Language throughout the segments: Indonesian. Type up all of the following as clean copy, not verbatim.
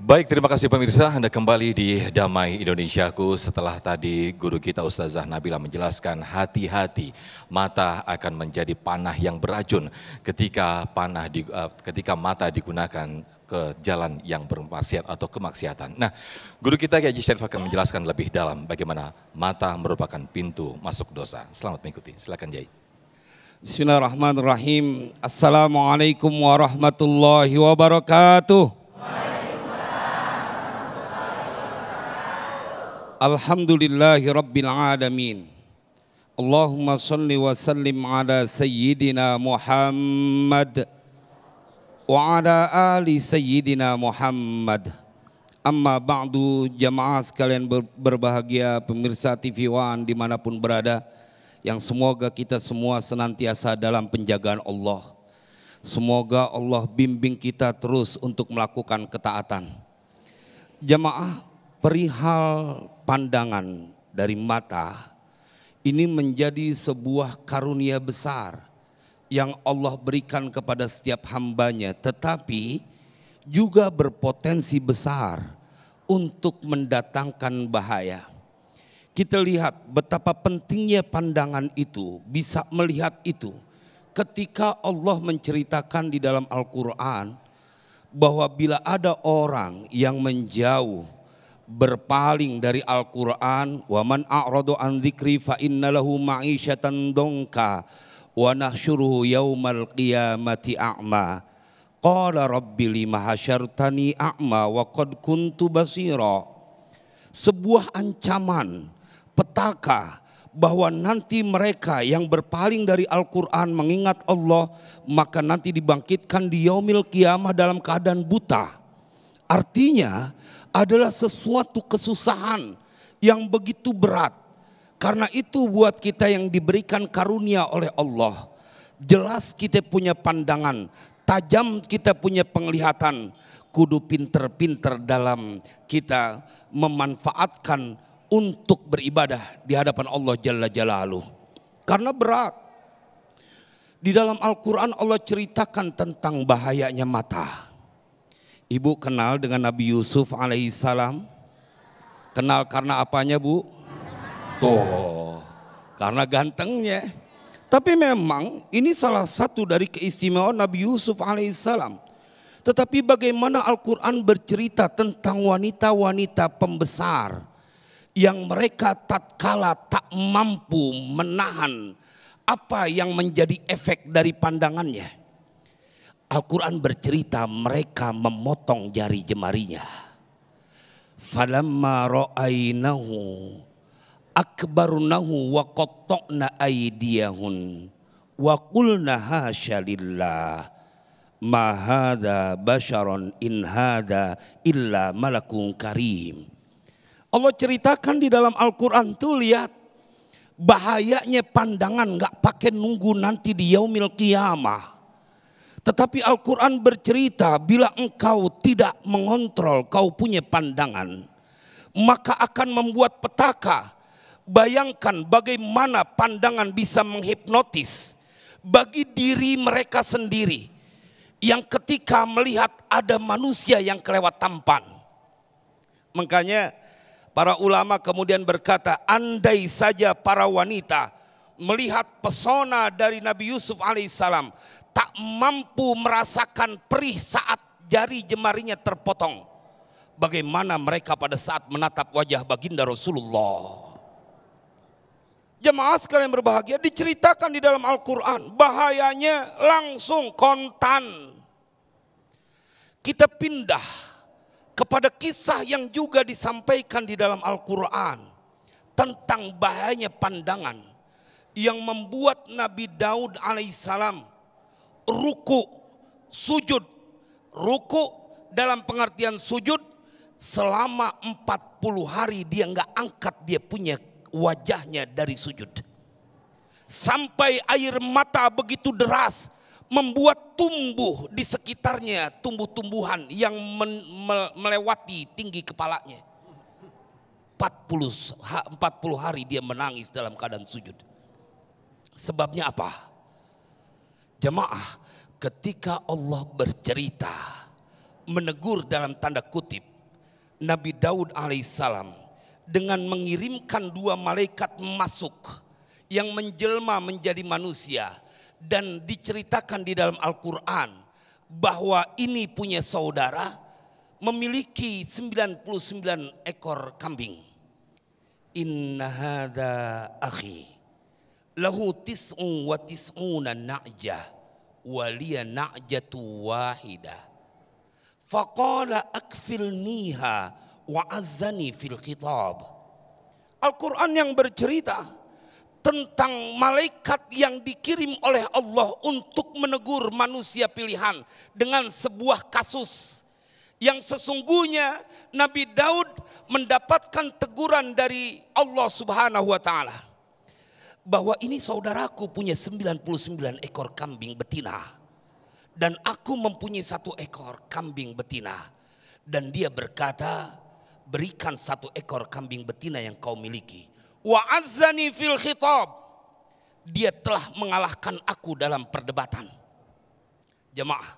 Baik, terima kasih pemirsa. Anda kembali di Damai Indonesiaku. Setelah tadi guru kita Ustazah Nabila menjelaskan hati-hati, mata akan menjadi panah yang beracun ketika mata digunakan ke jalan yang bermaksiat atau kemaksiatan. Nah, guru kita Kiai Haji Syarif akan menjelaskan lebih dalam bagaimana mata merupakan pintu masuk dosa. Selamat mengikuti. Silakan Kiai. Bismillahirrahmanirrahim. Assalamualaikum warahmatullahi wabarakatuh. Alhamdulillahi Rabbil Alamin. Allahumma salli wa sallim ala Sayyidina Muhammad wa ala ali Sayyidina Muhammad. Amma ba'du, jamaah sekalian berbahagia, pemirsa TV One dimanapun berada, yang semoga kita semua senantiasa dalam penjagaan Allah. Semoga Allah bimbing kita terus untuk melakukan ketaatan. Jamaah, perihal pandangan dari mata ini menjadi sebuah karunia besar yang Allah berikan kepada setiap hambanya, tetapi juga berpotensi besar untuk mendatangkan bahaya. Kita lihat betapa pentingnya pandangan itu, bisa melihat itu ketika Allah menceritakan di dalam Al-Quran bahwa bila ada orang yang menjauh, berpaling dari Al-Quran, wa man a'radu an dzikri fa innalahu ma'isyatan dongka wa nahsyuruhu yaumal qiyamati a'ma qala rabbi lima hasyartani a'ma wa qad kuntu basira. Sebuah ancaman, petaka bahwa nanti mereka yang berpaling dari Al-Quran mengingat Allah, maka nanti dibangkitkan di yaumil qiyamah dalam keadaan buta. Artinya adalah sesuatu kesusahan yang begitu berat. Karena itu buat kita yang diberikan karunia oleh Allah, jelas kita punya pandangan, tajam kita punya penglihatan, kudu pinter-pinter dalam kita memanfaatkan untuk beribadah di hadapan Allah Jalla Jalaluh. Karena berat. Di dalam Al-Quran Allah ceritakan tentang bahayanya mata. Ibu kenal dengan Nabi Yusuf alaihissalam? Kenal karena apanya, Bu? Tuh, karena gantengnya. Tapi memang ini salah satu dari keistimewaan Nabi Yusuf alaihissalam. Tetapi bagaimana Al-Quran bercerita tentang wanita-wanita pembesar yang mereka tatkala tak mampu menahan apa yang menjadi efek dari pandangannya. Al-Quran bercerita mereka memotong jari jemarinya. Falamma ra'ainahu akbarunahu wa qatta'na aydiyahun wa qulna hasya lillah ma hadza basyaron in hadza illa malakun karim. Allah ceritakan di dalam Al-Quran tuh, lihat bahayanya pandangan, gak pakai nunggu nanti di yaumil qiyamah. Tetapi Al-Quran bercerita bila engkau tidak mengontrol kau punya pandangan, maka akan membuat petaka. Bayangkan bagaimana pandangan bisa menghipnotis bagi diri mereka sendiri, yang ketika melihat ada manusia yang kelewat tampan. Makanya para ulama kemudian berkata, andai saja para wanita melihat pesona dari Nabi Yusuf alaihissalam, tak mampu merasakan perih saat jari jemarinya terpotong, bagaimana mereka pada saat menatap wajah baginda Rasulullah. Jemaah sekalian berbahagia, diceritakan di dalam Al-Quran bahayanya langsung kontan. Kita pindah kepada kisah yang juga disampaikan di dalam Al-Quran tentang bahayanya pandangan yang membuat Nabi Daud alaihissalam ruku, sujud. Ruku dalam pengertian sujud, selama 40 hari dia nggak angkat dia punya wajahnya dari sujud. Sampai air mata begitu deras membuat tumbuh di sekitarnya tumbuh-tumbuhan yang melewati tinggi kepalanya. 40 hari dia menangis dalam keadaan sujud. Sebabnya apa? Jemaah, ketika Allah bercerita, menegur dalam tanda kutip, Nabi Daud alaihissalam dengan mengirimkan 2 malaikat masuk yang menjelma menjadi manusia, dan diceritakan di dalam Al-Quran bahwa ini punya saudara memiliki 99 ekor kambing. Inna hadza akhi lahu tis'un wa tis'una na'jah wa liya na'jatu wahidah faqala akfilniha wa azzani fil khitab. Al-Quran yang bercerita tentang malaikat yang dikirim oleh Allah untuk menegur manusia pilihan dengan sebuah kasus yang sesungguhnya Nabi Daud mendapatkan teguran dari Allah Subhanahu wa taala bahwa ini saudaraku punya 99 ekor kambing betina dan aku mempunyai 1 ekor kambing betina, dan dia berkata, berikan 1 ekor kambing betina yang kau miliki. Wa azzani fil khitab, dia telah mengalahkan aku dalam perdebatan. Jemaah,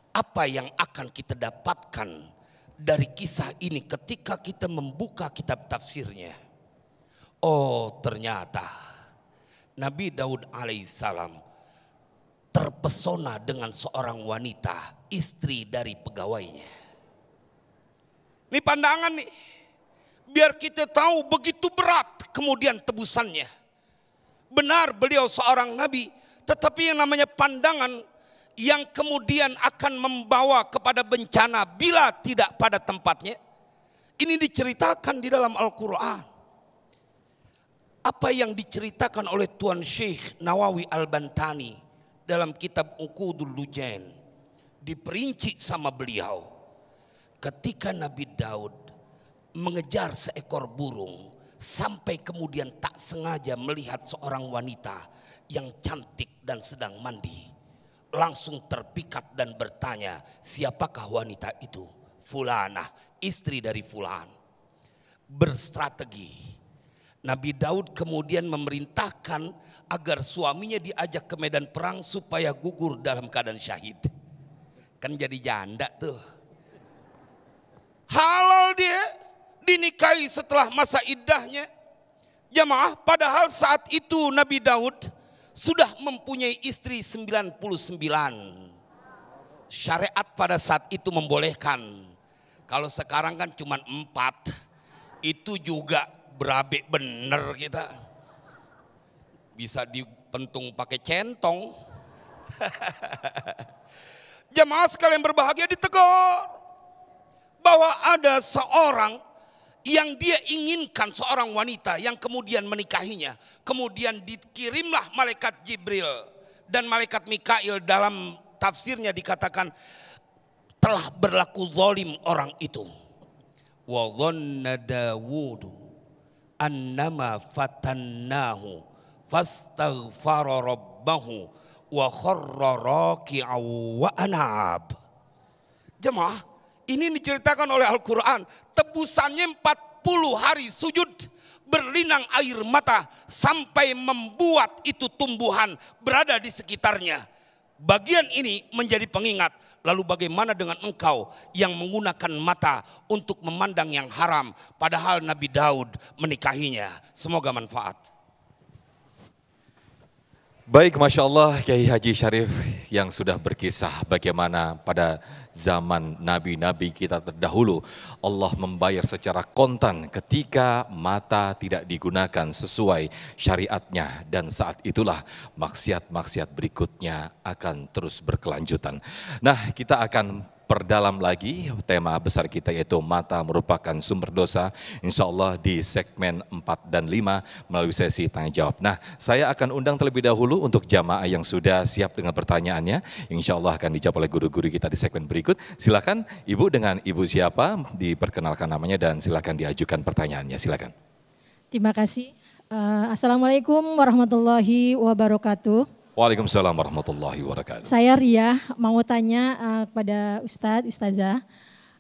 apa yang akan kita dapatkan dari kisah ini ketika kita membuka kitab tafsirnya? Oh, ternyata Nabi Daud alaihissalam terpesona dengan seorang wanita, istri dari pegawainya. Ini pandangan nih, biar kita tahu begitu berat kemudian tebusannya. Benar beliau seorang nabi, tetapi yang namanya pandangan yang kemudian akan membawa kepada bencana bila tidak pada tempatnya, ini diceritakan di dalam Al-Quran. Apa yang diceritakan oleh Tuan Syekh Nawawi Al-Bantani dalam kitab Uqudul Lujain, diperinci sama beliau ketika Nabi Daud mengejar seekor burung sampai kemudian tak sengaja melihat seorang wanita yang cantik dan sedang mandi, langsung terpikat dan bertanya, siapakah wanita itu? Fulanah, istri dari fulan. Berstrategi, Nabi Daud kemudian memerintahkan agar suaminya diajak ke medan perang supaya gugur dalam keadaan syahid. Kan jadi janda tuh. Halal dia, dinikahi setelah masa iddahnya. Jamaah, padahal saat itu Nabi Daud sudah mempunyai istri 99. Syariat pada saat itu membolehkan. Kalau sekarang kan cuma 4. Itu juga berabe bener kita. Bisa dipentung pakai centong. Jamaah sekalian berbahagia, ditegur bahwa ada seorang yang dia inginkan, seorang wanita yang kemudian menikahinya. Kemudian dikirimlah malaikat Jibril dan malaikat Mikail, dalam tafsirnya dikatakan telah berlaku zalim orang itu. Wa dhanna Dawud annama fatannahu fastaghfara rabbahu wa kharra raki'an wa anab. Jemaah, ini diceritakan oleh Al-Quran. Tebusannya 40 hari sujud, berlinang air mata sampai membuat itu tumbuhan berada di sekitarnya. Bagian ini menjadi pengingat. Lalu bagaimana dengan engkau yang menggunakan mata untuk memandang yang haram, padahal Nabi Daud menikahinya. Semoga manfaat. Baik, Masya Allah, Kiai Haji Syarif yang sudah berkisah bagaimana pada zaman nabi-nabi kita terdahulu Allah membayar secara kontan ketika mata tidak digunakan sesuai syariatnya, dan saat itulah maksiat-maksiat berikutnya akan terus berkelanjutan. Nah, kita akan perdalam lagi tema besar kita, yaitu mata merupakan sumber dosa, insya Allah di segmen 4 dan 5 melalui sesi tanya jawab. Nah, saya akan undang terlebih dahulu untuk jamaah yang sudah siap dengan pertanyaannya, insya Allah akan dijawab oleh guru-guru kita di segmen berikut. Silakan Ibu, dengan Ibu siapa, diperkenalkan namanya dan silakan diajukan pertanyaannya, silakan. Terima kasih. Assalamualaikum warahmatullahi wabarakatuh. Waalaikumsalam warahmatullahi wabarakatuh. Saya Ria, mau tanya kepada Ustazah,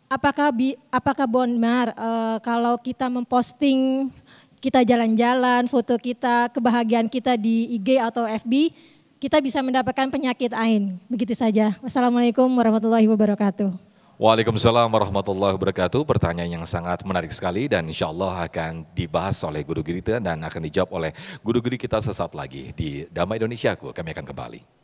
apakah benar kalau kita memposting kita jalan-jalan, foto kita, kebahagiaan kita di IG atau FB, kita bisa mendapatkan penyakit ain? Begitu saja. Wassalamualaikum warahmatullahi wabarakatuh. Waalaikumsalam warahmatullahi wabarakatuh. Pertanyaan yang sangat menarik sekali dan insya Allah akan dibahas oleh guru kita dan akan dijawab oleh guru-guru kita sesaat lagi di Damai Indonesiaku. Kami akan kembali.